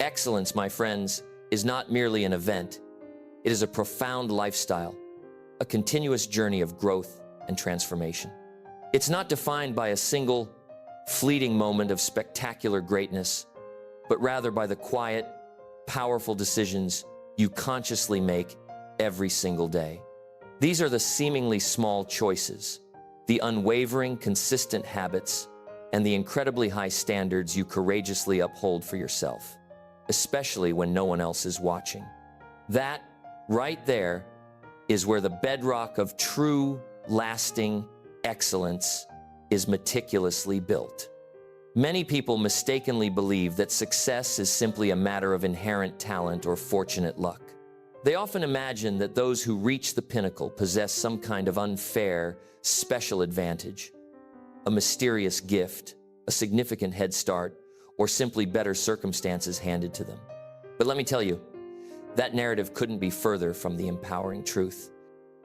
Excellence, my friends, is not merely an event. It is a profound lifestyle, a continuous journey of growth and transformation. It's not defined by a single, fleeting moment of spectacular greatness, but rather by the quiet, powerful decisions you consciously make every single day. These are the seemingly small choices, the unwavering, consistent habits, and the incredibly high standards you courageously uphold for yourself, especially when no one else is watching. That, right there, is where the bedrock of true, lasting excellence is meticulously built. Many people mistakenly believe that success is simply a matter of inherent talent or fortunate luck. They often imagine that those who reach the pinnacle possess some kind of unfair, special advantage, a mysterious gift, a significant head start, or simply better circumstances handed to them. But let me tell you, that narrative couldn't be further from the empowering truth.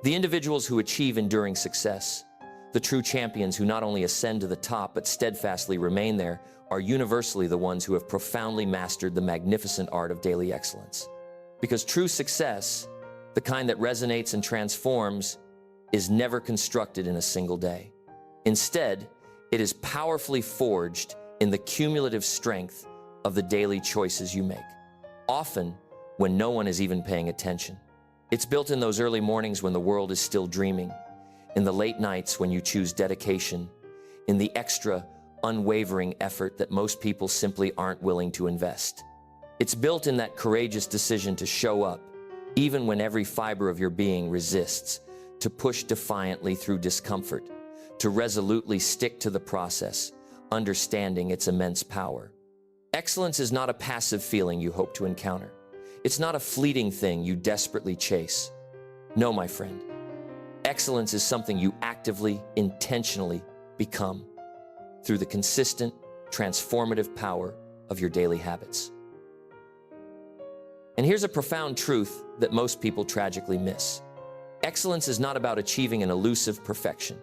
The individuals who achieve enduring success, the true champions who not only ascend to the top but steadfastly remain there, are universally the ones who have profoundly mastered the magnificent art of daily excellence. Because true success, the kind that resonates and transforms, is never constructed in a single day. Instead, it is powerfully forged in the cumulative strength of the daily choices you make, often when no one is even paying attention. It's built in those early mornings when the world is still dreaming, in the late nights when you choose dedication, in the extra, unwavering effort that most people simply aren't willing to invest. It's built in that courageous decision to show up, even when every fiber of your being resists, to push defiantly through discomfort, to resolutely stick to the process, understanding its immense power. Excellence is not a passive feeling you hope to encounter. It's not a fleeting thing you desperately chase. No, my friend. Excellence is something you actively, intentionally become through the consistent, transformative power of your daily habits. And here's a profound truth that most people tragically miss. Excellence is not about achieving an elusive perfection.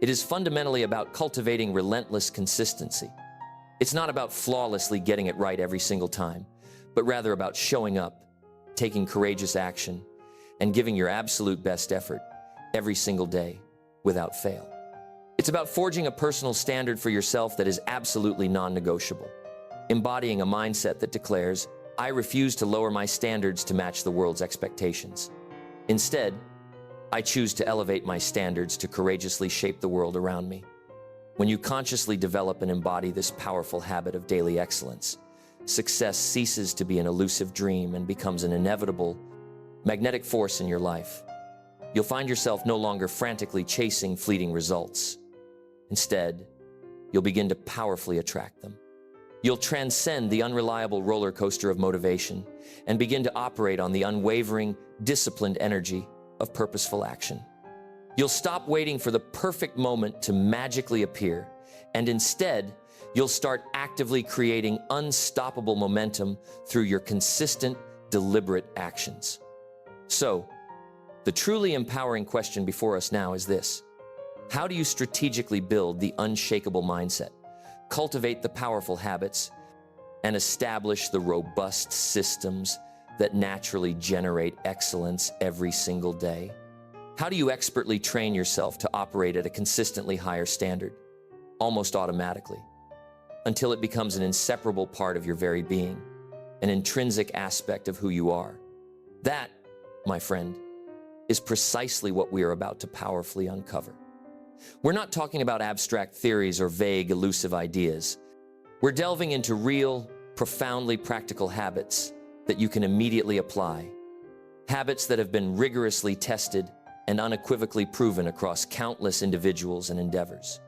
It is fundamentally about cultivating relentless consistency. It's not about flawlessly getting it right every single time, but rather about showing up, taking courageous action, and giving your absolute best effort every single day without fail. It's about forging a personal standard for yourself that is absolutely non-negotiable, embodying a mindset that declares, I refuse to lower my standards to match the world's expectations. Instead, I choose to elevate my standards to courageously shape the world around me. When you consciously develop and embody this powerful habit of daily excellence, success ceases to be an elusive dream and becomes an inevitable, magnetic force in your life. You'll find yourself no longer frantically chasing fleeting results. Instead, you'll begin to powerfully attract them. You'll transcend the unreliable roller coaster of motivation and begin to operate on the unwavering, disciplined energy of purposeful action. You'll stop waiting for the perfect moment to magically appear, and instead, you'll start actively creating unstoppable momentum through your consistent, deliberate actions. So, the truly empowering question before us now is this: how do you strategically build the unshakable mindset, cultivate the powerful habits, and establish the robust systems that naturally generate excellence every single day? How do you expertly train yourself to operate at a consistently higher standard, almost automatically, until it becomes an inseparable part of your very being, an intrinsic aspect of who you are? That, my friend, is precisely what we are about to powerfully uncover. We're not talking about abstract theories or vague, elusive ideas. We're delving into real, profoundly practical habits that you can immediately apply. Habits that have been rigorously tested and unequivocally proven across countless individuals and endeavors.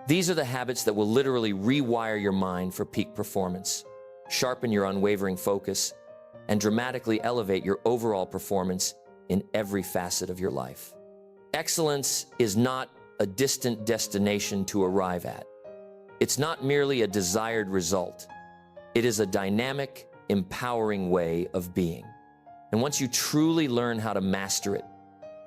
These are the habits that will literally rewire your mind for peak performance, sharpen your unwavering focus, and dramatically elevate your overall performance in every facet of your life. Excellence is not a distant destination to arrive at. It's not merely a desired result. It is a dynamic, empowering way of being. And once you truly learn how to master it,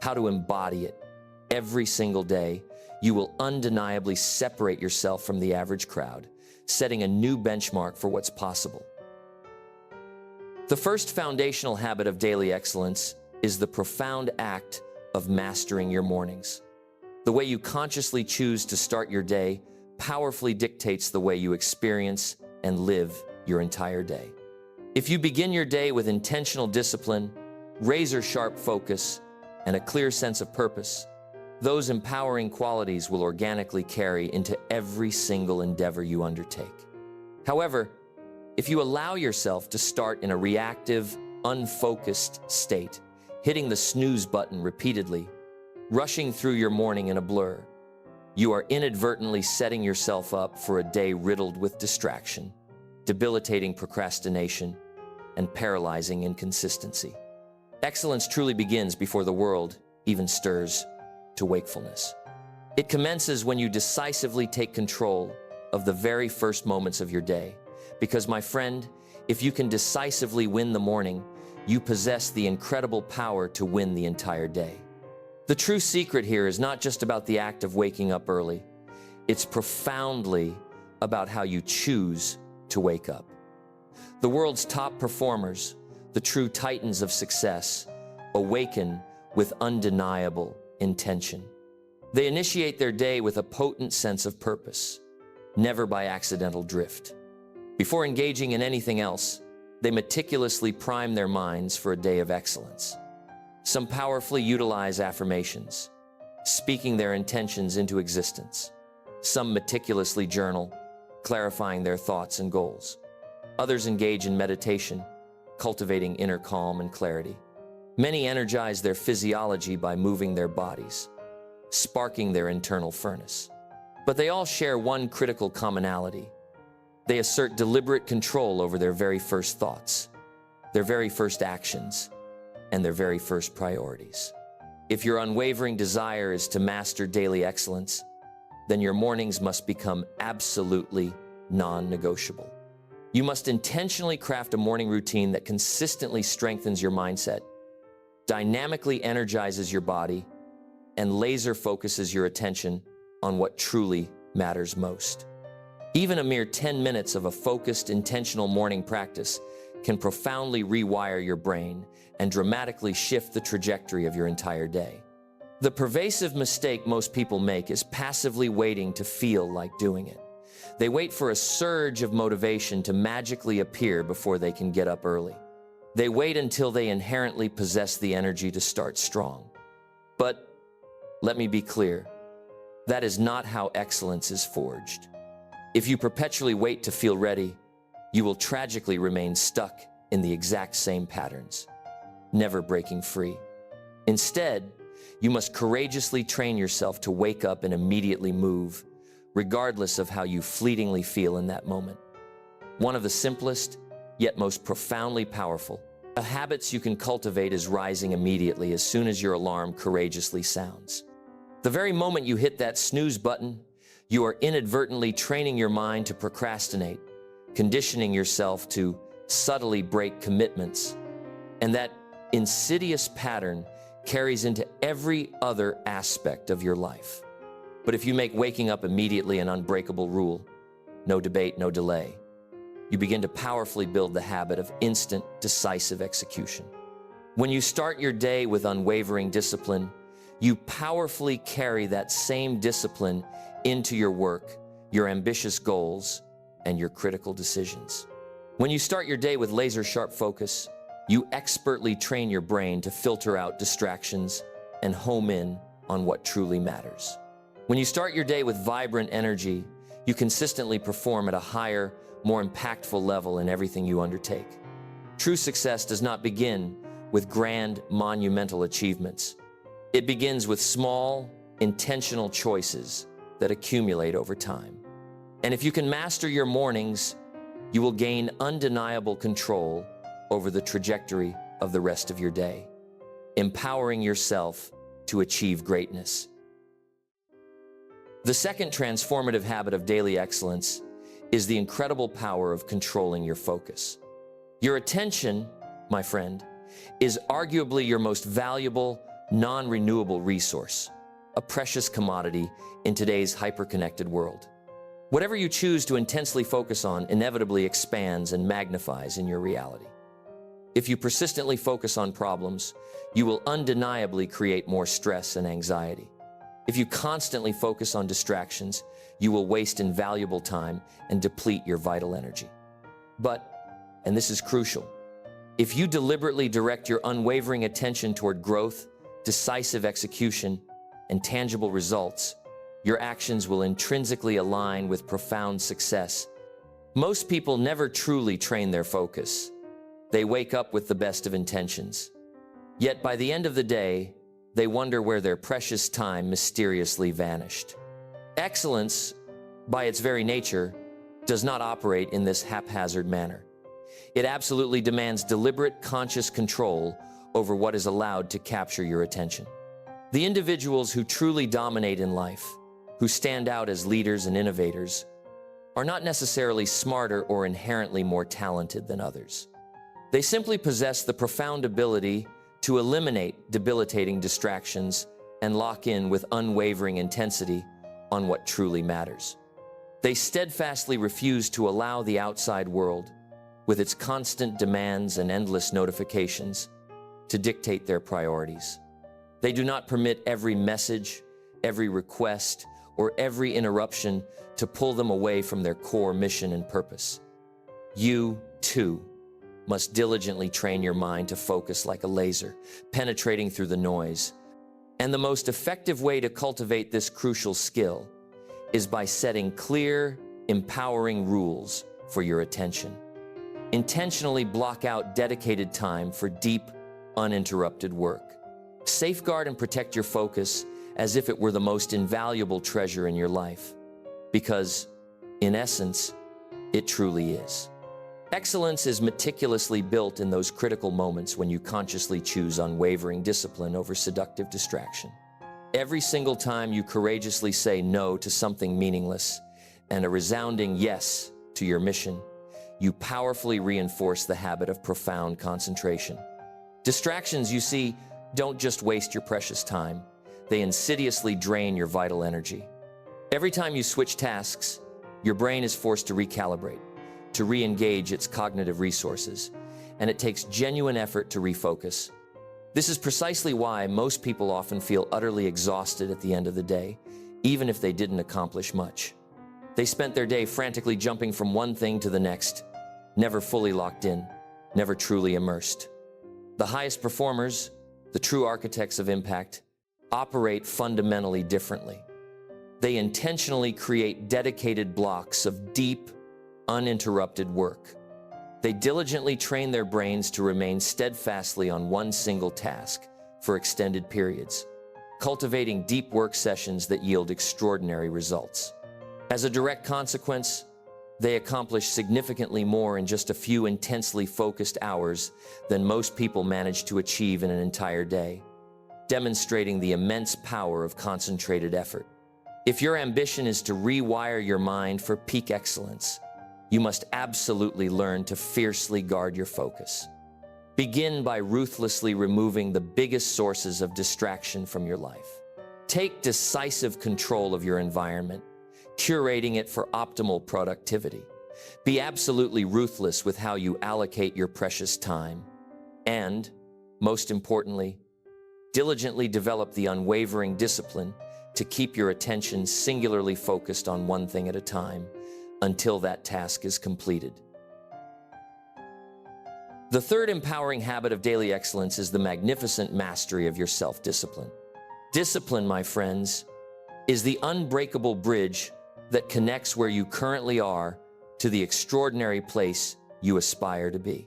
how to embody it every single day, you will undeniably separate yourself from the average crowd, setting a new benchmark for what's possible. The first foundational habit of daily excellence is the profound act of mastering your mornings. The way you consciously choose to start your day powerfully dictates the way you experience and live your entire day. If you begin your day with intentional discipline, razor-sharp focus, and a clear sense of purpose, those empowering qualities will organically carry into every single endeavor you undertake. However, if you allow yourself to start in a reactive, unfocused state, hitting the snooze button repeatedly, rushing through your morning in a blur, you are inadvertently setting yourself up for a day riddled with distraction, debilitating procrastination, and paralyzing inconsistency. Excellence truly begins before the world even stirs to wakefulness. It commences when you decisively take control of the very first moments of your day. Because, my friend, if you can decisively win the morning, you possess the incredible power to win the entire day. The true secret here is not just about the act of waking up early. It's profoundly about how you choose to wake up. The world's top performers, the true titans of success, awaken with undeniable intention. They initiate their day with a potent sense of purpose, never by accidental drift. Before engaging in anything else, they meticulously prime their minds for a day of excellence. Some powerfully utilize affirmations, speaking their intentions into existence. Some meticulously journal, clarifying their thoughts and goals. Others engage in meditation, cultivating inner calm and clarity. Many energize their physiology by moving their bodies, sparking their internal furnace. But they all share one critical commonality. They assert deliberate control over their very first thoughts, their very first actions, and their very first priorities. If your unwavering desire is to master daily excellence, then your mornings must become absolutely non-negotiable. You must intentionally craft a morning routine that consistently strengthens your mindset, dynamically energizes your body, and laser focuses your attention on what truly matters most. Even a mere 10 minutes of a focused, intentional morning practice can profoundly rewire your brain and dramatically shift the trajectory of your entire day. The pervasive mistake most people make is passively waiting to feel like doing it. They wait for a surge of motivation to magically appear before they can get up early. They wait until they inherently possess the energy to start strong. But let me be clear, that is not how excellence is forged. If you perpetually wait to feel ready, you will tragically remain stuck in the exact same patterns, never breaking free. Instead, you must courageously train yourself to wake up and immediately move, regardless of how you fleetingly feel in that moment. One of the simplest, yet most profoundly powerful, habits you can cultivate is rising immediately as soon as your alarm courageously sounds. The very moment you hit that snooze button, you are inadvertently training your mind to procrastinate, conditioning yourself to subtly break commitments. And that insidious pattern carries into every other aspect of your life. But if you make waking up immediately an unbreakable rule, no debate, no delay, you begin to powerfully build the habit of instant, decisive execution. When you start your day with unwavering discipline, you powerfully carry that same discipline into your work, your ambitious goals, and your critical decisions. When you start your day with laser-sharp focus, you expertly train your brain to filter out distractions and home in on what truly matters. When you start your day with vibrant energy, you consistently perform at a higher, more impactful level in everything you undertake. True success does not begin with grand, monumental achievements. It begins with small, intentional choices that accumulate over time. And if you can master your mornings, you will gain undeniable control over the trajectory of the rest of your day, empowering yourself to achieve greatness. The second transformative habit of daily excellence is the incredible power of controlling your focus. Your attention, my friend, is arguably your most valuable, non-renewable resource, a precious commodity in today's hyper-connected world. Whatever you choose to intensely focus on inevitably expands and magnifies in your reality. If you persistently focus on problems, you will undeniably create more stress and anxiety. If you constantly focus on distractions, you will waste invaluable time and deplete your vital energy. But, and this is crucial, if you deliberately direct your unwavering attention toward growth, decisive execution, and tangible results, your actions will intrinsically align with profound success. Most people never truly train their focus. They wake up with the best of intentions. Yet by the end of the day, they wonder where their precious time mysteriously vanished. Excellence, by its very nature, does not operate in this haphazard manner. It absolutely demands deliberate, conscious control over what is allowed to capture your attention. The individuals who truly dominate in life, who stand out as leaders and innovators, are not necessarily smarter or inherently more talented than others. They simply possess the profound ability to eliminate debilitating distractions and lock in with unwavering intensity on what truly matters. They steadfastly refuse to allow the outside world, with its constant demands and endless notifications, to dictate their priorities. They do not permit every message, every request, or every interruption to pull them away from their core mission and purpose. You, too, must diligently train your mind to focus like a laser, penetrating through the noise. And the most effective way to cultivate this crucial skill is by setting clear, empowering rules for your attention. Intentionally block out dedicated time for deep, uninterrupted work. Safeguard and protect your focus as if it were the most invaluable treasure in your life, because, in essence, it truly is. Excellence is meticulously built in those critical moments when you consciously choose unwavering discipline over seductive distraction. Every single time you courageously say no to something meaningless and a resounding yes to your mission, you powerfully reinforce the habit of profound concentration. Distractions, you see, don't just waste your precious time. They insidiously drain your vital energy. Every time you switch tasks, your brain is forced to recalibrate, to re-engage its cognitive resources, and it takes genuine effort to refocus. This is precisely why most people often feel utterly exhausted at the end of the day, even if they didn't accomplish much. They spent their day frantically jumping from one thing to the next, never fully locked in, never truly immersed. The highest performers, the true architects of impact, operate fundamentally differently. They intentionally create dedicated blocks of deep, uninterrupted work. They diligently train their brains to remain steadfastly on one single task for extended periods, cultivating deep work sessions that yield extraordinary results. As a direct consequence, they accomplish significantly more in just a few intensely focused hours than most people manage to achieve in an entire day, demonstrating the immense power of concentrated effort. If your ambition is to rewire your mind for peak excellence, you must absolutely learn to fiercely guard your focus. Begin by ruthlessly removing the biggest sources of distraction from your life. Take decisive control of your environment, curating it for optimal productivity. Be absolutely ruthless with how you allocate your precious time. And, most importantly, diligently develop the unwavering discipline to keep your attention singularly focused on one thing at a time until that task is completed. The third empowering habit of daily excellence is the magnificent mastery of your self-discipline. Discipline, my friends, is the unbreakable bridge that connects where you currently are to the extraordinary place you aspire to be.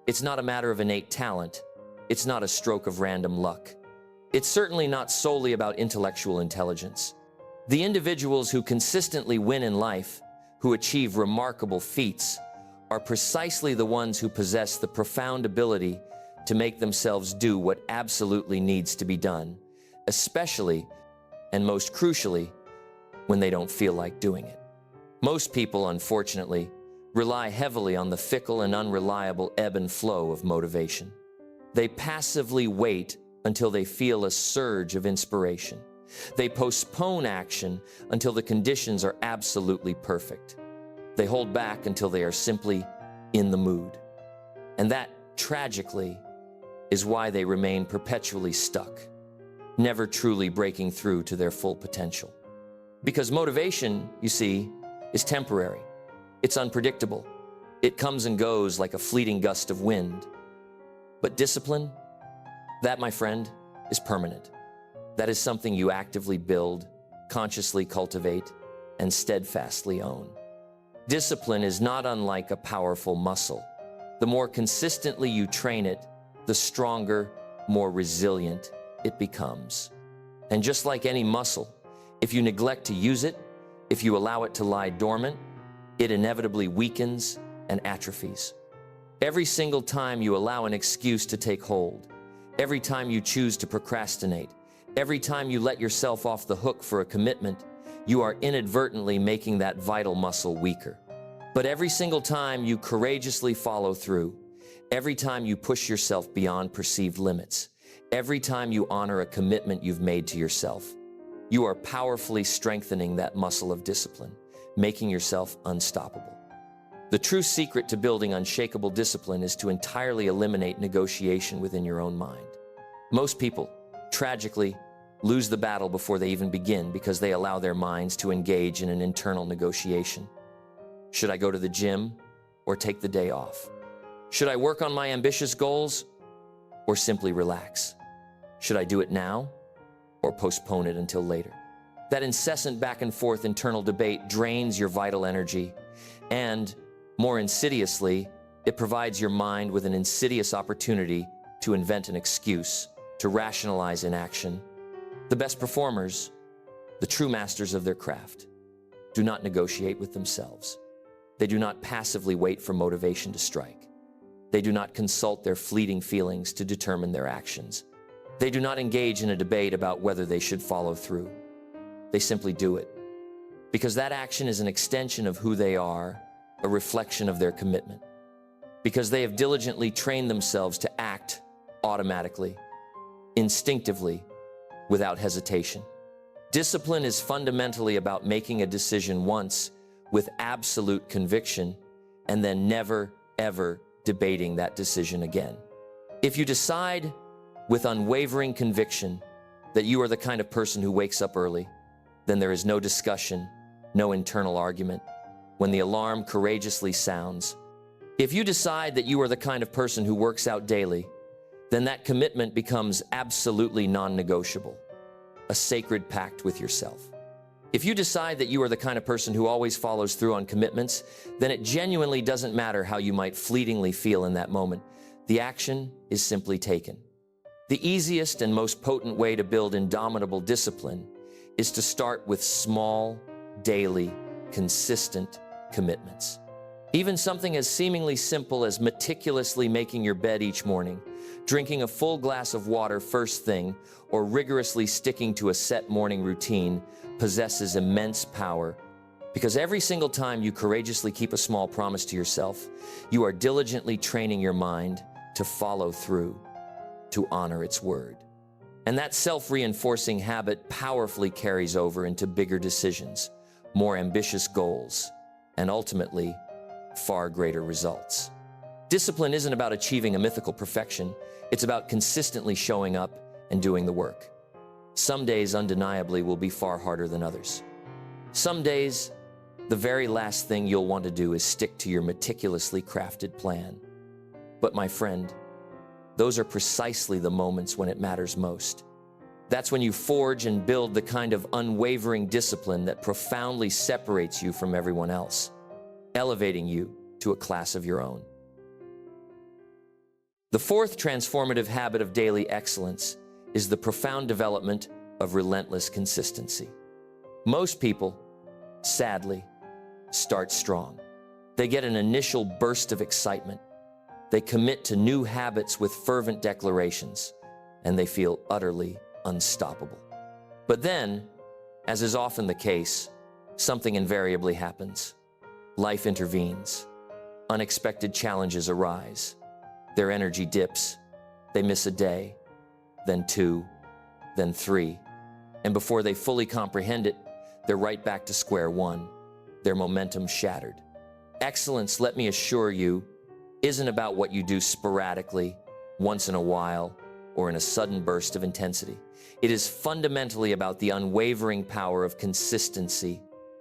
It's not a matter of innate talent. It's not a stroke of random luck. It's certainly not solely about intellectual intelligence. The individuals who consistently win in life, who achieve remarkable feats, are precisely the ones who possess the profound ability to make themselves do what absolutely needs to be done, especially, and most crucially, when they don't feel like doing it. Most people, unfortunately, rely heavily on the fickle and unreliable ebb and flow of motivation. They passively wait until they feel a surge of inspiration. They postpone action until the conditions are absolutely perfect. They hold back until they are simply in the mood. And that tragically, is why they remain perpetually stuck, never truly breaking through to their full potential. Because motivation, you see, is temporary. It's unpredictable. It comes and goes like a fleeting gust of wind. But discipline, that, my friend, is permanent. That is something you actively build, consciously cultivate, and steadfastly own. Discipline is not unlike a powerful muscle. The more consistently you train it, the stronger, more resilient it becomes. And just like any muscle, if you neglect to use it, if you allow it to lie dormant, it inevitably weakens and atrophies. Every single time you allow an excuse to take hold, every time you choose to procrastinate, every time you let yourself off the hook for a commitment, you are inadvertently making that vital muscle weaker. But every single time you courageously follow through, every time you push yourself beyond perceived limits, every time you honor a commitment you've made to yourself, you are powerfully strengthening that muscle of discipline, making yourself unstoppable. The true secret to building unshakable discipline is to entirely eliminate negotiation within your own mind. Most people, tragically, lose the battle before they even begin because they allow their minds to engage in an internal negotiation. Should I go to the gym or take the day off? Should I work on my ambitious goals or simply relax? Should I do it now or postpone it until later? That incessant back and forth internal debate drains your vital energy, and more insidiously, it provides your mind with an insidious opportunity to invent an excuse, to rationalize inaction. The best performers, the true masters of their craft, do not negotiate with themselves. They do not passively wait for motivation to strike. They do not consult their fleeting feelings to determine their actions. They do not engage in a debate about whether they should follow through. They simply do it, because that action is an extension of who they are, a reflection of their commitment, because they have diligently trained themselves to act automatically, instinctively, without hesitation. Discipline is fundamentally about making a decision once with absolute conviction and then never, ever debating that decision again. If you decide with unwavering conviction that you are the kind of person who wakes up early, then there is no discussion, no internal argument. When the alarm courageously sounds, if you decide that you are the kind of person who works out daily, then that commitment becomes absolutely non-negotiable, a sacred pact with yourself. If you decide that you are the kind of person who always follows through on commitments, then it genuinely doesn't matter how you might fleetingly feel in that moment. The action is simply taken. The easiest and most potent way to build indomitable discipline is to start with small, daily, consistent commitments. Even something as seemingly simple as meticulously making your bed each morning, drinking a full glass of water first thing, or rigorously sticking to a set morning routine possesses immense power, because every single time you courageously keep a small promise to yourself, you are diligently training your mind to follow through, to honor its word. And that self-reinforcing habit powerfully carries over into bigger decisions, more ambitious goals, and ultimately, far greater results. Discipline isn't about achieving a mythical perfection. It's about consistently showing up and doing the work. Some days, undeniably, will be far harder than others. Some days, the very last thing you'll want to do is stick to your meticulously crafted plan. But my friend, those are precisely the moments when it matters most. That's when you forge and build the kind of unwavering discipline that profoundly separates you from everyone else, elevating you to a class of your own. The fourth transformative habit of daily excellence is the profound development of relentless consistency. Most people, sadly, start strong. They get an initial burst of excitement. They commit to new habits with fervent declarations, and they feel utterly unstoppable. But then, as is often the case, something invariably happens. Life intervenes. Unexpected challenges arise. Their energy dips. They miss a day, then two, then three. And before they fully comprehend it, they're right back to square one, their momentum shattered. Excellence, let me assure you, isn't about what you do sporadically, once in a while, or in a sudden burst of intensity. It is fundamentally about the unwavering power of consistency.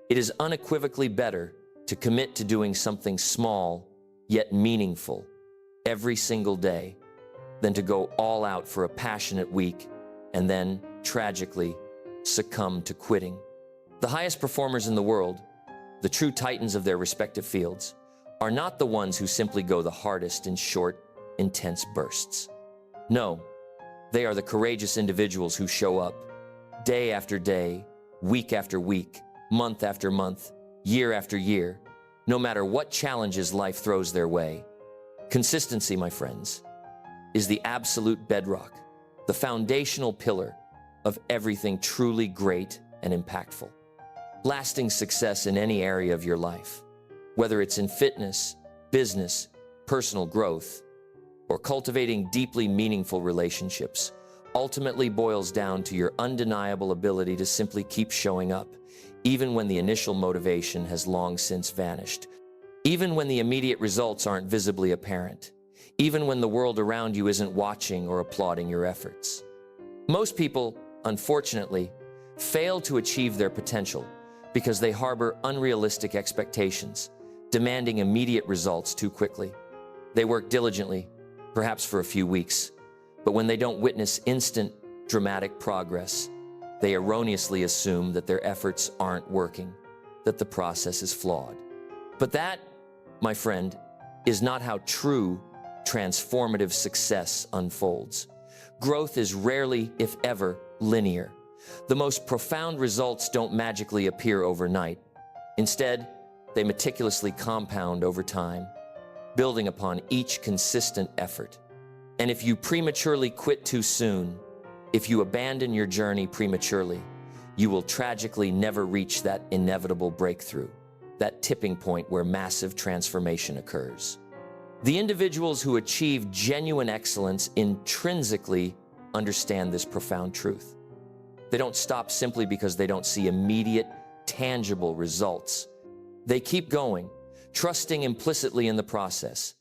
It is unequivocally better to commit to doing something small, yet meaningful, every single day, than to go all out for a passionate week and then, tragically, succumb to quitting. The highest performers in the world, the true titans of their respective fields, are not the ones who simply go the hardest in short, intense bursts. No, they are the courageous individuals who show up day after day, week after week, month after month, year after year, no matter what challenges life throws their way. Consistency, my friends, is the absolute bedrock, the foundational pillar of everything truly great and impactful. Lasting success in any area of your life, whether it's in fitness, business, personal growth, or cultivating deeply meaningful relationships, ultimately boils down to your undeniable ability to simply keep showing up, even when the initial motivation has long since vanished, even when the immediate results aren't visibly apparent, even when the world around you isn't watching or applauding your efforts. Most people, unfortunately, fail to achieve their potential because they harbor unrealistic expectations, demanding immediate results too quickly. They work diligently, perhaps for a few weeks, but when they don't witness instant, dramatic progress, they erroneously assume that their efforts aren't working, that the process is flawed. But that, my friend, is not how true, transformative success unfolds. Growth is rarely, if ever, linear. The most profound results don't magically appear overnight. Instead, they meticulously compound over time, building upon each consistent effort. And if you prematurely quit too soon, if you abandon your journey prematurely, you will tragically never reach that inevitable breakthrough, that tipping point where massive transformation occurs. The individuals who achieve genuine excellence intrinsically understand this profound truth. They don't stop simply because they don't see immediate, tangible results. They keep going, trusting implicitly in the process,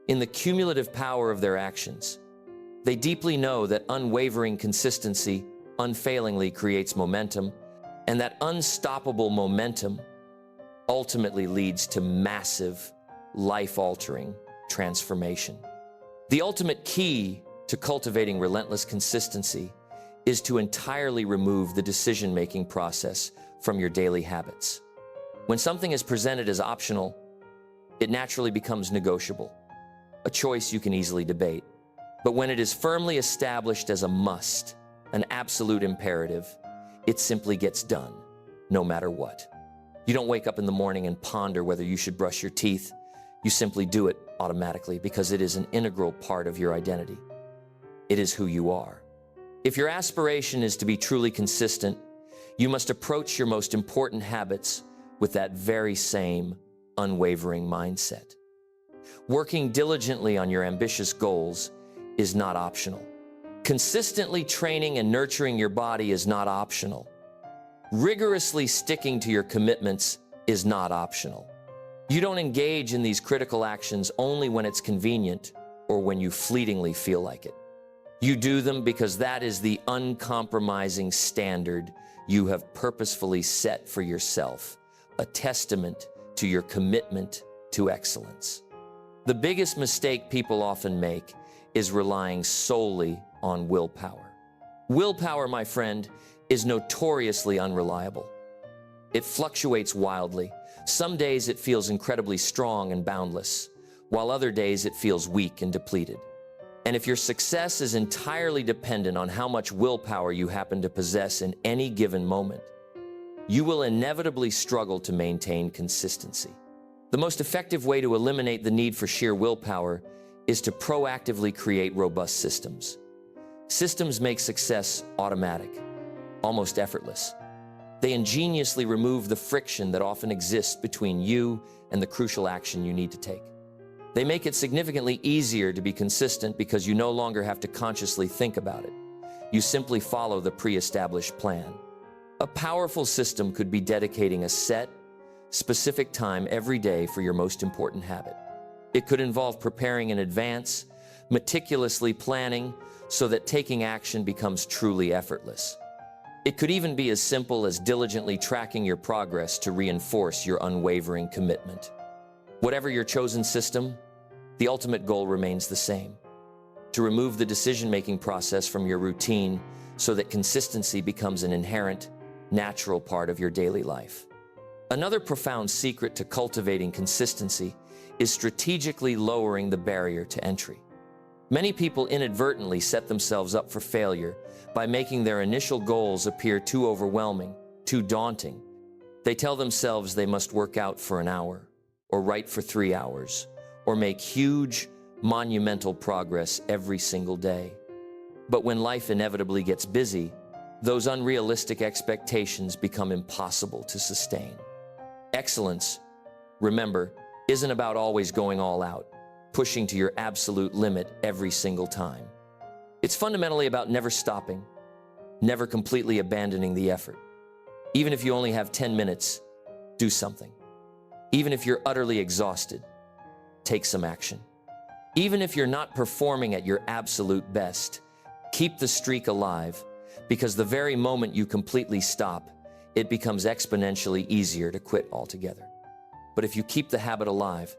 in the cumulative power of their actions. They deeply know that unwavering consistency unfailingly creates momentum, and that unstoppable momentum ultimately leads to massive, life-altering transformation. The ultimate key to cultivating relentless consistency is to entirely remove the decision-making process from your daily habits. When something is presented as optional, it naturally becomes negotiable, a choice you can easily debate. But when it is firmly established as a must, an absolute imperative, it simply gets done, no matter what. You don't wake up in the morning and ponder whether you should brush your teeth. You simply do it automatically because it is an integral part of your identity. It is who you are. If your aspiration is to be truly consistent, you must approach your most important habits with that very same unwavering mindset. Working diligently on your ambitious goals is not optional. Consistently training and nurturing your body is not optional. Rigorously sticking to your commitments is not optional. You don't engage in these critical actions only when it's convenient or when you fleetingly feel like it. You do them because that is the uncompromising standard you have purposefully set for yourself, a testament to your commitment to excellence. The biggest mistake people often make is relying solely on willpower. Willpower, my friend, is notoriously unreliable. It fluctuates wildly. Some days it feels incredibly strong and boundless, while other days it feels weak and depleted. And if your success is entirely dependent on how much willpower you happen to possess in any given moment, you will inevitably struggle to maintain consistency. The most effective way to eliminate the need for sheer willpower is to proactively create robust systems. Systems make success automatic, almost effortless. They ingeniously remove the friction that often exists between you and the crucial action you need to take. They make it significantly easier to be consistent because you no longer have to consciously think about it. You simply follow the pre-established plan. A powerful system could be dedicating a set, specific time every day for your most important habit. It could involve preparing in advance, meticulously planning so that taking action becomes truly effortless. It could even be as simple as diligently tracking your progress to reinforce your unwavering commitment. Whatever your chosen system, the ultimate goal remains the same: to remove the decision-making process from your routine so that consistency becomes an inherent, natural part of your daily life. Another profound secret to cultivating consistency is strategically lowering the barrier to entry. Many people inadvertently set themselves up for failure by making their initial goals appear too overwhelming, too daunting. They tell themselves they must work out for an hour, or write for 3 hours, or make huge, monumental progress every single day. But when life inevitably gets busy, those unrealistic expectations become impossible to sustain. Excellence, remember, isn't about always going all out, pushing to your absolute limit every single time. It's fundamentally about never stopping, never completely abandoning the effort. Even if you only have 10 minutes, do something. Even if you're utterly exhausted, take some action. Even if you're not performing at your absolute best, keep the streak alive, because the very moment you completely stop, it becomes exponentially easier to quit altogether. But if you keep the habit alive,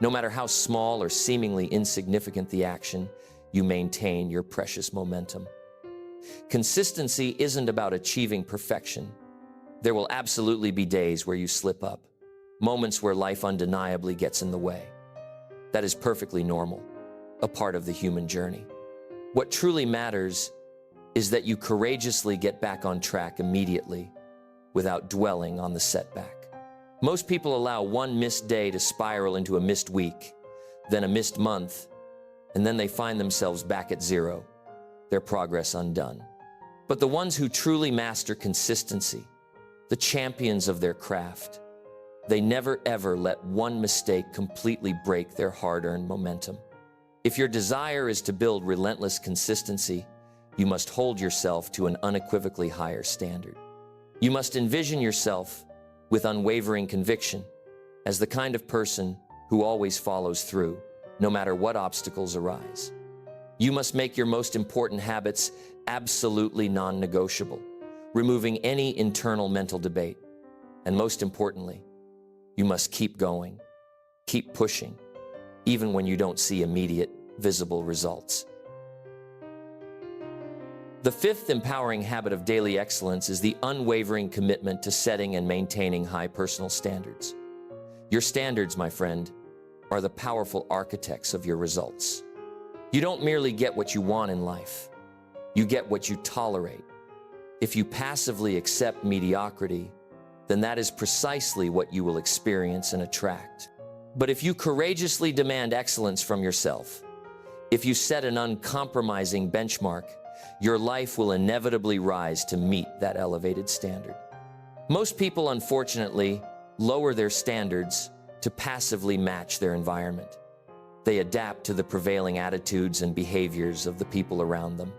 no matter how small or seemingly insignificant the action, you maintain your precious momentum. Consistency isn't about achieving perfection. There will absolutely be days where you slip up, moments where life undeniably gets in the way. That is perfectly normal, a part of the human journey. What truly matters is that you courageously get back on track immediately without dwelling on the setback. Most people allow one missed day to spiral into a missed week, then a missed month, and then they find themselves back at zero, their progress undone. But the ones who truly master consistency, the champions of their craft, they never ever let one mistake completely break their hard-earned momentum. If your desire is to build relentless consistency, you must hold yourself to an unequivocally higher standard. You must envision yourself with unwavering conviction as the kind of person who always follows through, no matter what obstacles arise. You must make your most important habits absolutely non-negotiable, removing any internal mental debate. And most importantly, you must keep going, keep pushing, even when you don't see immediate, visible results. The fifth empowering habit of daily excellence is the unwavering commitment to setting and maintaining high personal standards. Your standards, my friend, are the powerful architects of your results. You don't merely get what you want in life, you get what you tolerate. If you passively accept mediocrity, then that is precisely what you will experience and attract. But if you courageously demand excellence from yourself, if you set an uncompromising benchmark, your life will inevitably rise to meet that elevated standard. Most people, unfortunately, lower their standards to passively match their environment. They adapt to the prevailing attitudes and behaviors of the people around them.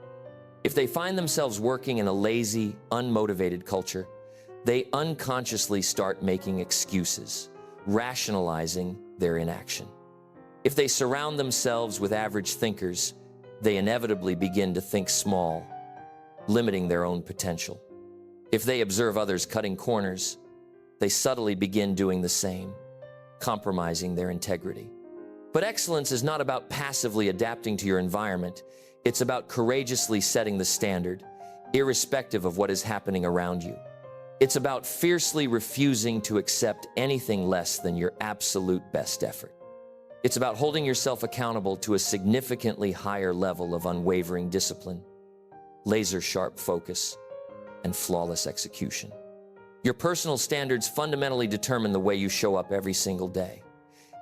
If they find themselves working in a lazy, unmotivated culture, they unconsciously start making excuses, rationalizing their inaction. If they surround themselves with average thinkers, they inevitably begin to think small, limiting their own potential. If they observe others cutting corners, they subtly begin doing the same, compromising their integrity. But excellence is not about passively adapting to your environment. It's about courageously setting the standard, irrespective of what is happening around you. It's about fiercely refusing to accept anything less than your absolute best effort. It's about holding yourself accountable to a significantly higher level of unwavering discipline, laser-sharp focus, and flawless execution. Your personal standards fundamentally determine the way you show up every single day.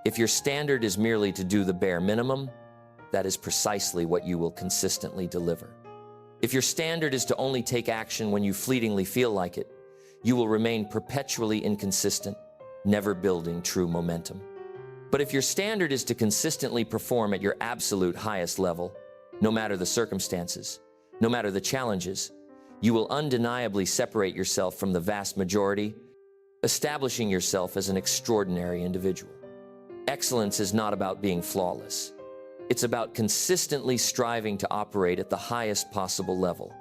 If your standard is merely to do the bare minimum, that is precisely what you will consistently deliver. If your standard is to only take action when you fleetingly feel like it, you will remain perpetually inconsistent, never building true momentum. But if your standard is to consistently perform at your absolute highest level, no matter the circumstances, no matter the challenges, you will undeniably separate yourself from the vast majority, establishing yourself as an extraordinary individual. Excellence is not about being flawless. It's about consistently striving to operate at the highest possible level,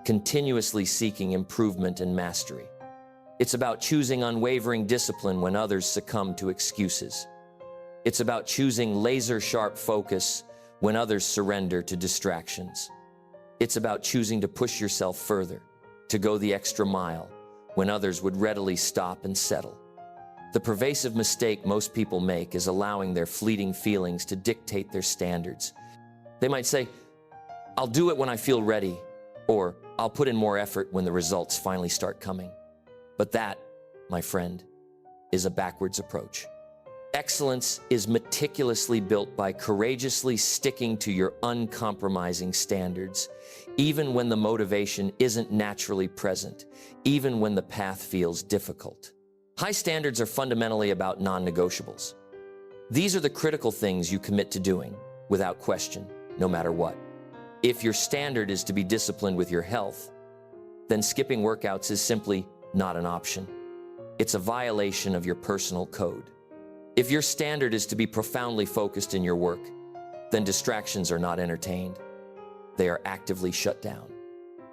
continuously seeking improvement and mastery. It's about choosing unwavering discipline when others succumb to excuses. It's about choosing laser-sharp focus when others surrender to distractions. It's about choosing to push yourself further, to go the extra mile when others would readily stop and settle. The pervasive mistake most people make is allowing their fleeting feelings to dictate their standards. They might say, "I'll do it when I feel ready," or "I'll put in more effort when the results finally start coming." But that, my friend, is a backwards approach. Excellence is meticulously built by courageously sticking to your uncompromising standards, even when the motivation isn't naturally present, even when the path feels difficult. High standards are fundamentally about non-negotiables. These are the critical things you commit to doing, without question, no matter what. If your standard is to be disciplined with your health, then skipping workouts is simply not an option. It's a violation of your personal code. If your standard is to be profoundly focused in your work, then distractions are not entertained. They are actively shut down.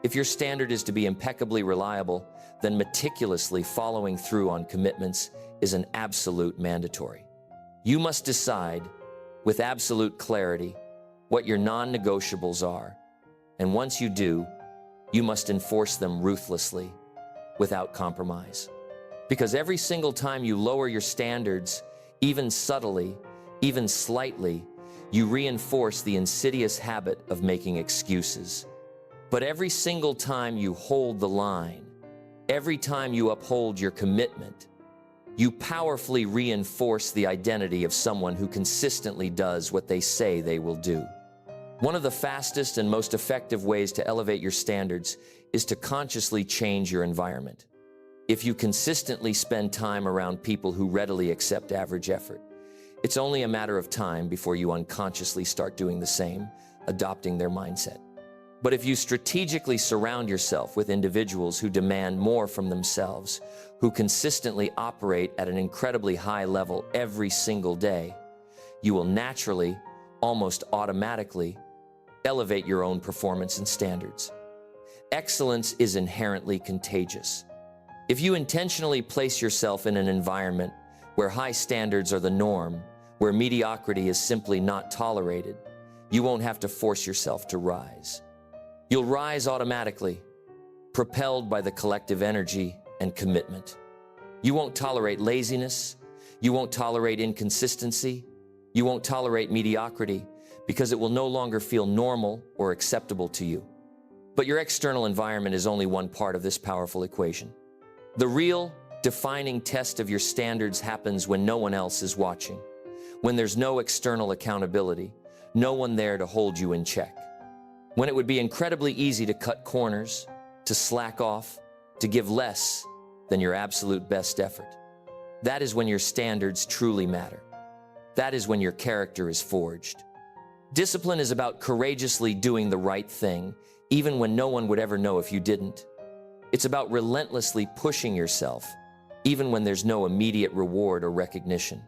If your standard is to be impeccably reliable, then meticulously following through on commitments is an absolute mandatory. You must decide, with absolute clarity, what your non-negotiables are, and once you do, you must enforce them ruthlessly, without compromise. Because every single time you lower your standards, even subtly, even slightly, you reinforce the insidious habit of making excuses. But every single time you hold the line, every time you uphold your commitment, you powerfully reinforce the identity of someone who consistently does what they say they will do. One of the fastest and most effective ways to elevate your standards is to consciously change your environment. If you consistently spend time around people who readily accept average effort, it's only a matter of time before you unconsciously start doing the same, adopting their mindset. But if you strategically surround yourself with individuals who demand more from themselves, who consistently operate at an incredibly high level every single day, you will naturally, almost automatically, elevate your own performance and standards. Excellence is inherently contagious. If you intentionally place yourself in an environment where high standards are the norm, where mediocrity is simply not tolerated, you won't have to force yourself to rise. You'll rise automatically, propelled by the collective energy and commitment. You won't tolerate laziness, you won't tolerate inconsistency, you won't tolerate mediocrity, because it will no longer feel normal or acceptable to you. But your external environment is only one part of this powerful equation. The real, defining test of your standards happens when no one else is watching, when there's no external accountability, no one there to hold you in check. When it would be incredibly easy to cut corners, to slack off, to give less than your absolute best effort. That is when your standards truly matter. That is when your character is forged. Discipline is about courageously doing the right thing, even when no one would ever know if you didn't. It's about relentlessly pushing yourself, even when there's no immediate reward or recognition.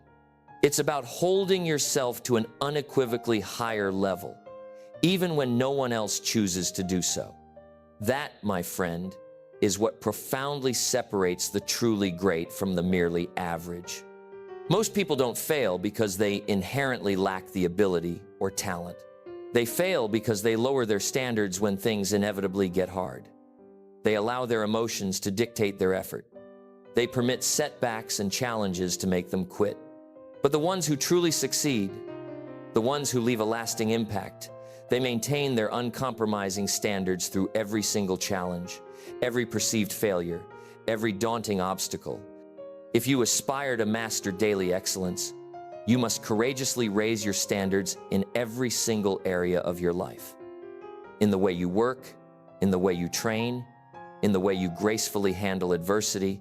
It's about holding yourself to an unequivocally higher level, even when no one else chooses to do so. That, my friend, is what profoundly separates the truly great from the merely average. Most people don't fail because they inherently lack the ability or talent. They fail because they lower their standards when things inevitably get hard. They allow their emotions to dictate their effort. They permit setbacks and challenges to make them quit. But the ones who truly succeed, the ones who leave a lasting impact, they maintain their uncompromising standards through every single challenge, every perceived failure, every daunting obstacle. If you aspire to master daily excellence, you must courageously raise your standards in every single area of your life. In the way you work, in the way you train, in the way you gracefully handle adversity,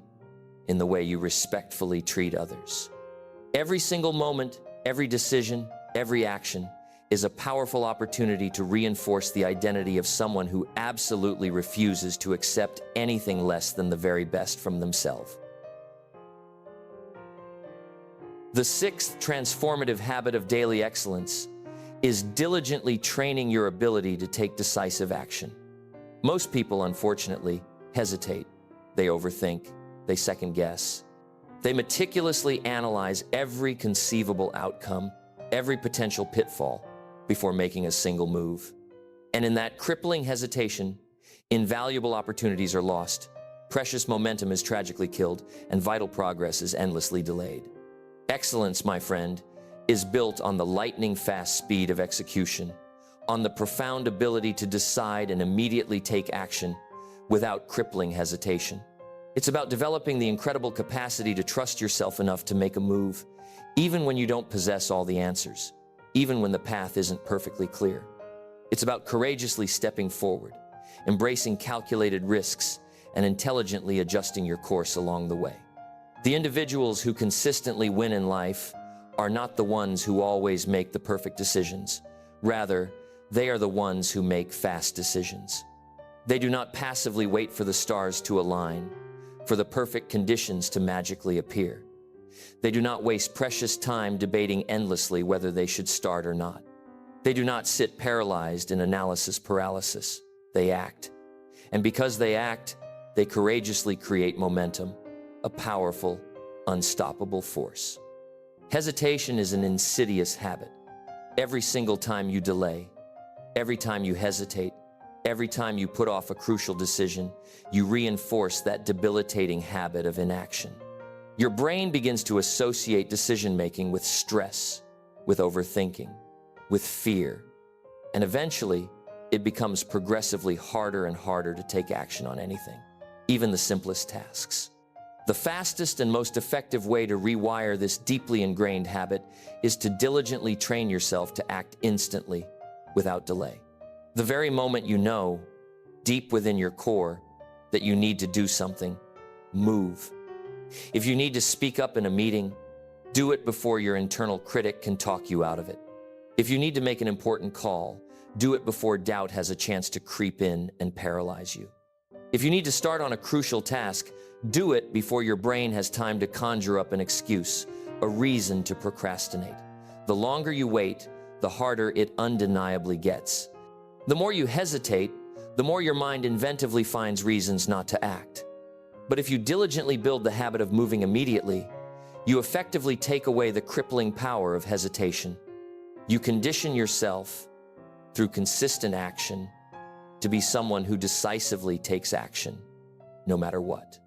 in the way you respectfully treat others. Every single moment, every decision, every action is a powerful opportunity to reinforce the identity of someone who absolutely refuses to accept anything less than the very best from themselves. The sixth transformative habit of daily excellence is diligently training your ability to take decisive action. Most people, unfortunately, hesitate. They overthink. They second guess. They meticulously analyze every conceivable outcome, every potential pitfall, before making a single move. And in that crippling hesitation, invaluable opportunities are lost, precious momentum is tragically killed, and vital progress is endlessly delayed. Excellence, my friend, is built on the lightning-fast speed of execution, on the profound ability to decide and immediately take action without crippling hesitation. It's about developing the incredible capacity to trust yourself enough to make a move, even when you don't possess all the answers, even when the path isn't perfectly clear. It's about courageously stepping forward, embracing calculated risks, and intelligently adjusting your course along the way. The individuals who consistently win in life are not the ones who always make the perfect decisions. Rather, they are the ones who make fast decisions. They do not passively wait for the stars to align, for the perfect conditions to magically appear. They do not waste precious time debating endlessly whether they should start or not. They do not sit paralyzed in analysis paralysis. They act. And because they act, they courageously create momentum, a powerful, unstoppable force. Hesitation is an insidious habit. Every single time you delay, every time you hesitate, every time you put off a crucial decision, you reinforce that debilitating habit of inaction. Your brain begins to associate decision-making with stress, with overthinking, with fear, and eventually, it becomes progressively harder and harder to take action on anything, even the simplest tasks. The fastest and most effective way to rewire this deeply ingrained habit is to diligently train yourself to act instantly, without delay. The very moment you know, deep within your core, that you need to do something, move. If you need to speak up in a meeting, do it before your internal critic can talk you out of it. If you need to make an important call, do it before doubt has a chance to creep in and paralyze you. If you need to start on a crucial task, do it before your brain has time to conjure up an excuse, a reason to procrastinate. The longer you wait, the harder it undeniably gets. The more you hesitate, the more your mind inventively finds reasons not to act. But if you diligently build the habit of moving immediately, you effectively take away the crippling power of hesitation. You condition yourself, through consistent action, to be someone who decisively takes action, no matter what.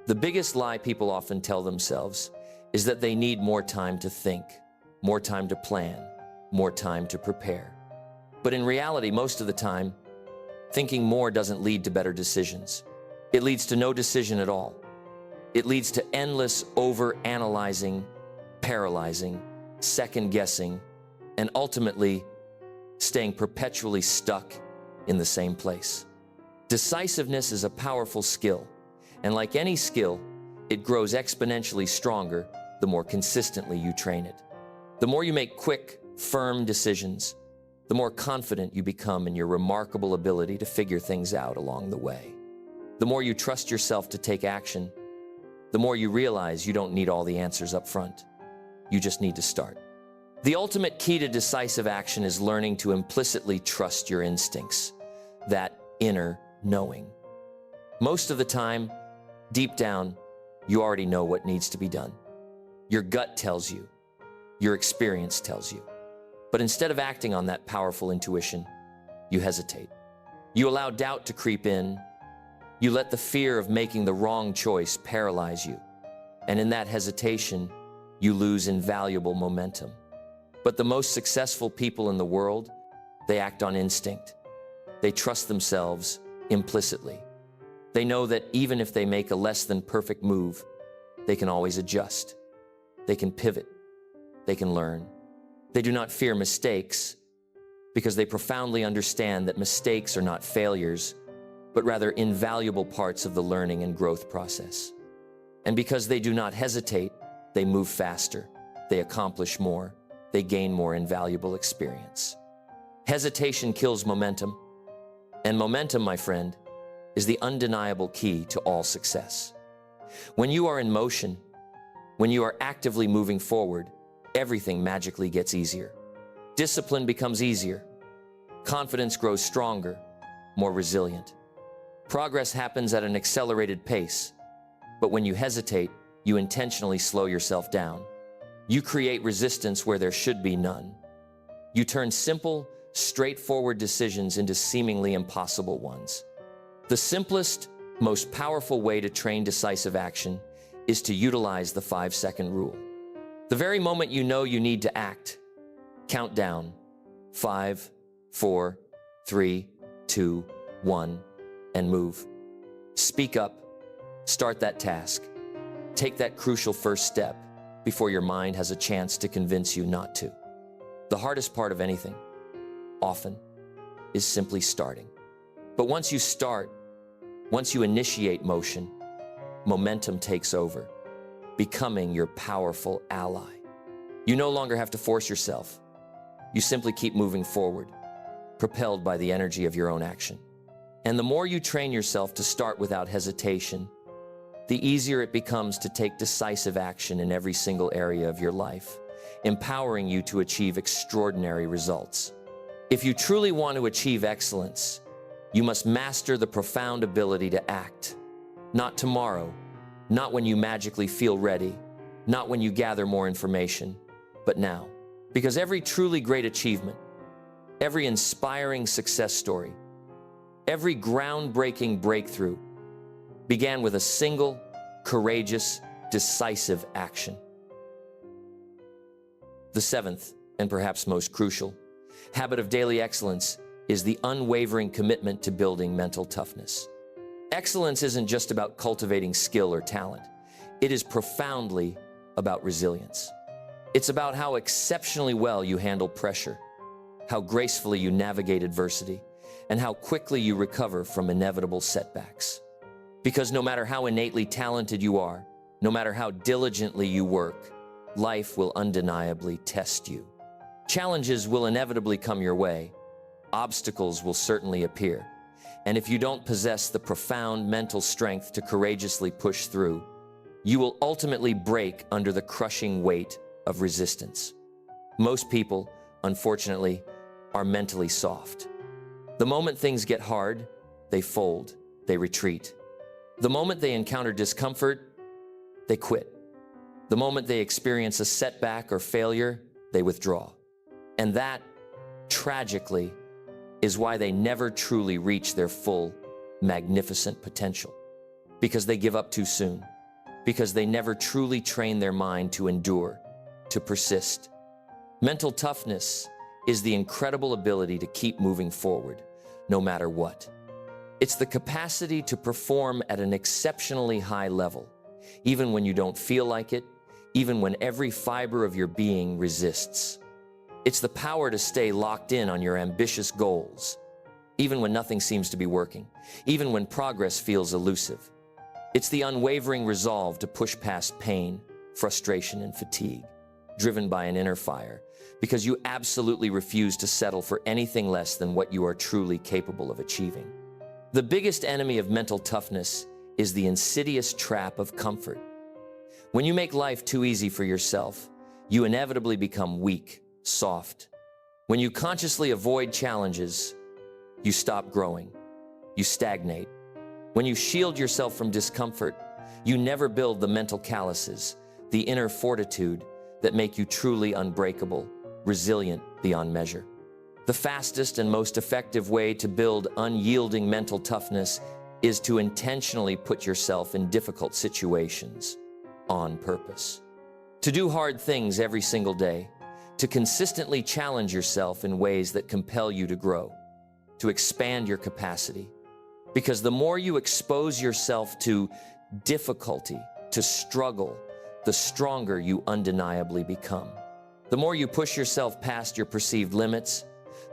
The biggest lie people often tell themselves is that they need more time to think, more time to plan, more time to prepare. But in reality, most of the time, thinking more doesn't lead to better decisions. It leads to no decision at all. It leads to endless over-analyzing, paralyzing, second-guessing, and ultimately staying perpetually stuck in the same place. Decisiveness is a powerful skill, and like any skill, it grows exponentially stronger the more consistently you train it. The more you make quick, firm decisions, the more confident you become in your remarkable ability to figure things out along the way. The more you trust yourself to take action, the more you realize you don't need all the answers up front. You just need to start. The ultimate key to decisive action is learning to implicitly trust your instincts, that inner knowing. Most of the time, deep down, you already know what needs to be done. Your gut tells you, your experience tells you. But instead of acting on that powerful intuition, you hesitate. You allow doubt to creep in. You let the fear of making the wrong choice paralyze you. And in that hesitation, you lose invaluable momentum. But the most successful people in the world, they act on instinct. They trust themselves implicitly. They know that even if they make a less than perfect move, they can always adjust. They can pivot. They can learn. They do not fear mistakes because they profoundly understand that mistakes are not failures, but rather invaluable parts of the learning and growth process. And because they do not hesitate, they move faster, they accomplish more, they gain more invaluable experience. Hesitation kills momentum, and momentum, my friend, is the undeniable key to all success. When you are in motion, when you are actively moving forward, everything magically gets easier. Discipline becomes easier. Confidence grows stronger, more resilient. Progress happens at an accelerated pace, but when you hesitate, you intentionally slow yourself down. You create resistance where there should be none. You turn simple, straightforward decisions into seemingly impossible ones. The simplest, most powerful way to train decisive action is to utilize the 5-second rule. The very moment you know you need to act, count down. 5, 4, 3, 2, 1, and move. Speak up. Start that task. Take that crucial first step before your mind has a chance to convince you not to. The hardest part of anything, often, is simply starting. But once you start, once you initiate motion, momentum takes over, becoming your powerful ally. You no longer have to force yourself. You simply keep moving forward, propelled by the energy of your own action. And the more you train yourself to start without hesitation, the easier it becomes to take decisive action in every single area of your life, empowering you to achieve extraordinary results. If you truly want to achieve excellence, you must master the profound ability to act. Not tomorrow, not when you magically feel ready, not when you gather more information, but now. Because every truly great achievement, every inspiring success story, every groundbreaking breakthrough began with a single, courageous, decisive action. The seventh, and perhaps most crucial, habit of daily excellence is the unwavering commitment to building mental toughness. Excellence isn't just about cultivating skill or talent. It is profoundly about resilience. It's about how exceptionally well you handle pressure, how gracefully you navigate adversity, and how quickly you recover from inevitable setbacks. Because no matter how innately talented you are, no matter how diligently you work, life will undeniably test you. Challenges will inevitably come your way. Obstacles will certainly appear. And if you don't possess the profound mental strength to courageously push through, you will ultimately break under the crushing weight of resistance. Most people, unfortunately, are mentally soft. The moment things get hard, they fold, they retreat. The moment they encounter discomfort, they quit. The moment they experience a setback or failure, they withdraw. And that, tragically, is why they never truly reach their full, magnificent potential. Because they give up too soon. Because they never truly train their mind to endure, to persist. Mental toughness is the incredible ability to keep moving forward, no matter what. It's the capacity to perform at an exceptionally high level, even when you don't feel like it, even when every fiber of your being resists. It's the power to stay locked in on your ambitious goals, even when nothing seems to be working, even when progress feels elusive. It's the unwavering resolve to push past pain, frustration, and fatigue, driven by an inner fire, because you absolutely refuse to settle for anything less than what you are truly capable of achieving. The biggest enemy of mental toughness is the insidious trap of comfort. When you make life too easy for yourself, you inevitably become weak, soft. When you consciously avoid challenges, you stop growing, you stagnate. When you shield yourself from discomfort, you never build the mental calluses, the inner fortitude that make you truly unbreakable, resilient beyond measure. The fastest and most effective way to build unyielding mental toughness is to intentionally put yourself in difficult situations on purpose. To do hard things every single day, to consistently challenge yourself in ways that compel you to grow, to expand your capacity. Because the more you expose yourself to difficulty, to struggle, the stronger you undeniably become. The more you push yourself past your perceived limits,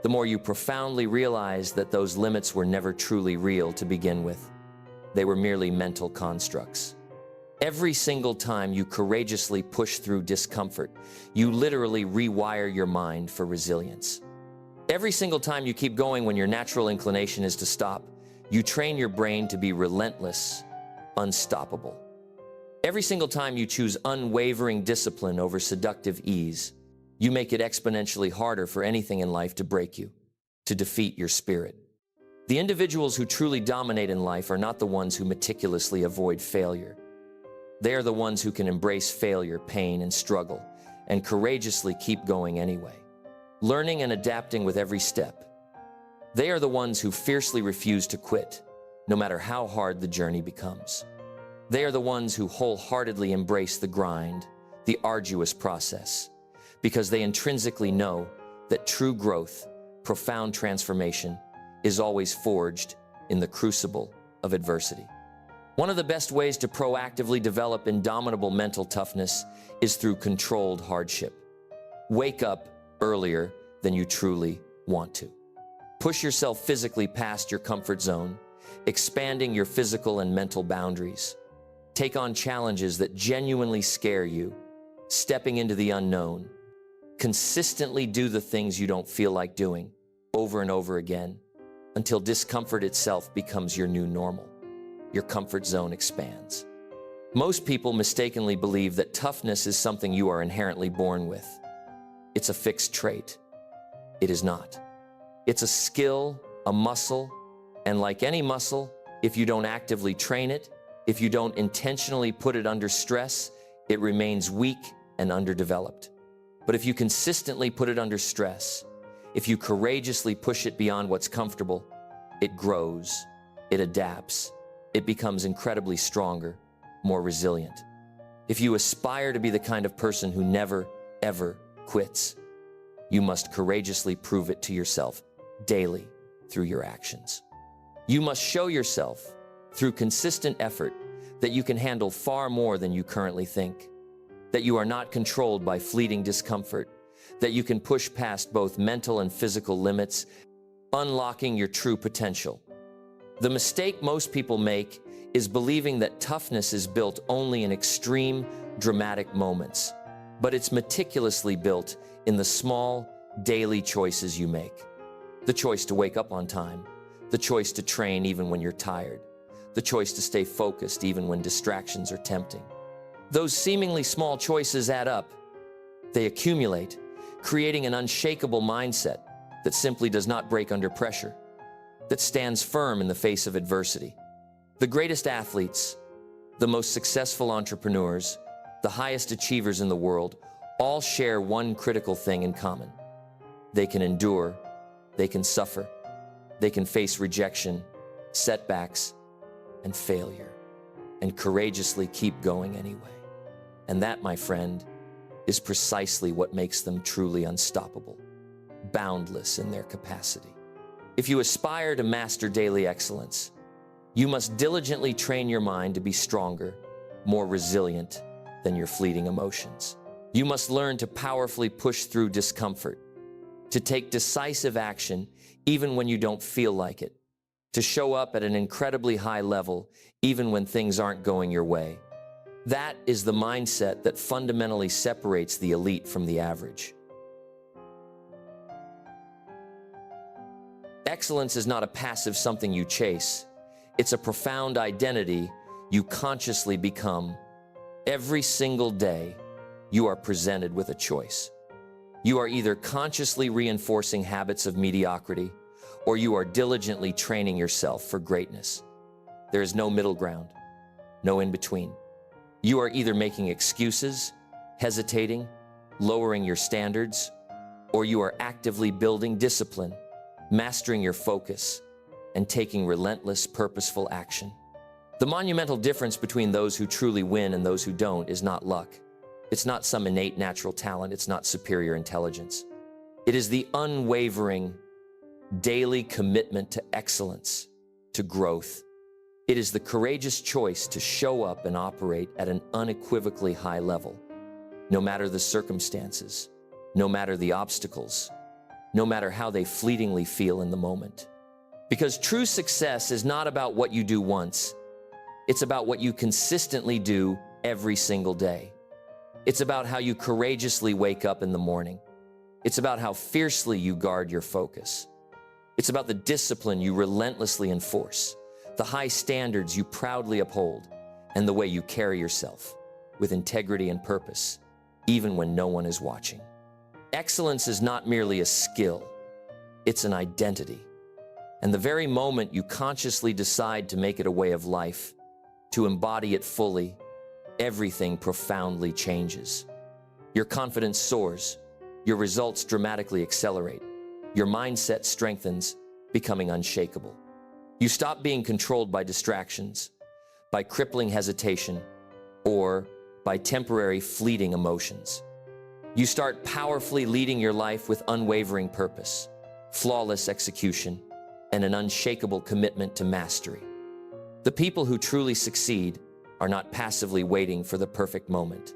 the more you profoundly realize that those limits were never truly real to begin with. They were merely mental constructs. Every single time you courageously push through discomfort, you literally rewire your mind for resilience. Every single time you keep going when your natural inclination is to stop, you train your brain to be relentless, unstoppable. Every single time you choose unwavering discipline over seductive ease, you make it exponentially harder for anything in life to break you, to defeat your spirit. The individuals who truly dominate in life are not the ones who meticulously avoid failure. They are the ones who can embrace failure, pain, and struggle, and courageously keep going anyway, learning and adapting with every step. They are the ones who fiercely refuse to quit, no matter how hard the journey becomes. They are the ones who wholeheartedly embrace the grind, the arduous process, because they intrinsically know that true growth, profound transformation, is always forged in the crucible of adversity. One of the best ways to proactively develop indomitable mental toughness is through controlled hardship. Wake up earlier than you truly want to. Push yourself physically past your comfort zone, expanding your physical and mental boundaries. Take on challenges that genuinely scare you, stepping into the unknown. Consistently do the things you don't feel like doing, over and over again, until discomfort itself becomes your new normal. Your comfort zone expands. Most people mistakenly believe that toughness is something you are inherently born with. It's a fixed trait. It is not. It's a skill, a muscle, and like any muscle, if you don't actively train it, if you don't intentionally put it under stress, it remains weak and underdeveloped. But if you consistently put it under stress, if you courageously push it beyond what's comfortable, it grows, it adapts, it becomes incredibly stronger, more resilient. If you aspire to be the kind of person who never, ever quits, you must courageously prove it to yourself daily through your actions. You must show yourself through consistent effort that you can handle far more than you currently think, that you are not controlled by fleeting discomfort, that you can push past both mental and physical limits, unlocking your true potential. The mistake most people make is believing that toughness is built only in extreme, dramatic moments, but it's meticulously built in the small, daily choices you make. The choice to wake up on time, the choice to train even when you're tired, the choice to stay focused even when distractions are tempting. Those seemingly small choices add up. They accumulate, creating an unshakable mindset that simply does not break under pressure, that stands firm in the face of adversity. The greatest athletes, the most successful entrepreneurs, the highest achievers in the world, all share one critical thing in common. They can endure, they can suffer, they can face rejection, setbacks, and failure, and courageously keep going anyway. And that, my friend, is precisely what makes them truly unstoppable, boundless in their capacity. If you aspire to master daily excellence, you must diligently train your mind to be stronger, more resilient than your fleeting emotions. You must learn to powerfully push through discomfort, to take decisive action even when you don't feel like it, to show up at an incredibly high level even when things aren't going your way. That is the mindset that fundamentally separates the elite from the average. Excellence is not a passive something you chase. It's a profound identity you consciously become. Every single day, you are presented with a choice. You are either consciously reinforcing habits of mediocrity, or you are diligently training yourself for greatness. There is no middle ground, no in between. You are either making excuses, hesitating, lowering your standards, or you are actively building discipline, mastering your focus, and taking relentless, purposeful action. The monumental difference between those who truly win and those who don't is not luck. It's not some innate natural talent. It's not superior intelligence. It is the unwavering, daily commitment to excellence, to growth. It is the courageous choice to show up and operate at an unequivocally high level, no matter the circumstances, no matter the obstacles, no matter how they fleetingly feel in the moment. Because true success is not about what you do once. It's about what you consistently do every single day. It's about how you courageously wake up in the morning. It's about how fiercely you guard your focus. It's about the discipline you relentlessly enforce, the high standards you proudly uphold, and the way you carry yourself with integrity and purpose, even when no one is watching. Excellence is not merely a skill, it's an identity. And the very moment you consciously decide to make it a way of life, to embody it fully, everything profoundly changes. Your confidence soars, your results dramatically accelerate, your mindset strengthens, becoming unshakable. You stop being controlled by distractions, by crippling hesitation, or by temporary fleeting emotions. You start powerfully leading your life with unwavering purpose, flawless execution, and an unshakable commitment to mastery. The people who truly succeed are not passively waiting for the perfect moment.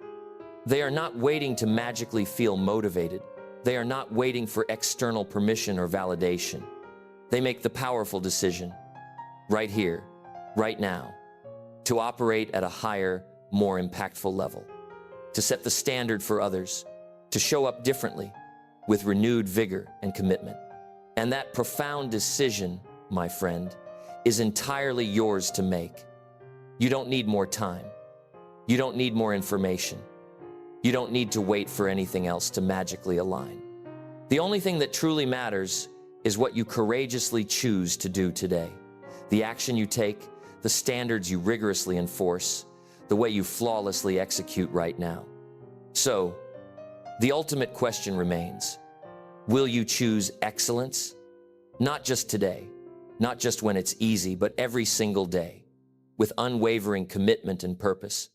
They are not waiting to magically feel motivated. They are not waiting for external permission or validation. They make the powerful decision, right here, right now, to operate at a higher, more impactful level, to set the standard for others, to show up differently, with renewed vigor and commitment. And that profound decision, my friend, is entirely yours to make. You don't need more time. You don't need more information. You don't need to wait for anything else to magically align. The only thing that truly matters is what you courageously choose to do today. The action you take, the standards you rigorously enforce, the way you flawlessly execute right now. So, the ultimate question remains, will you choose excellence? Not just today, not just when it's easy, but every single day, with unwavering commitment and purpose.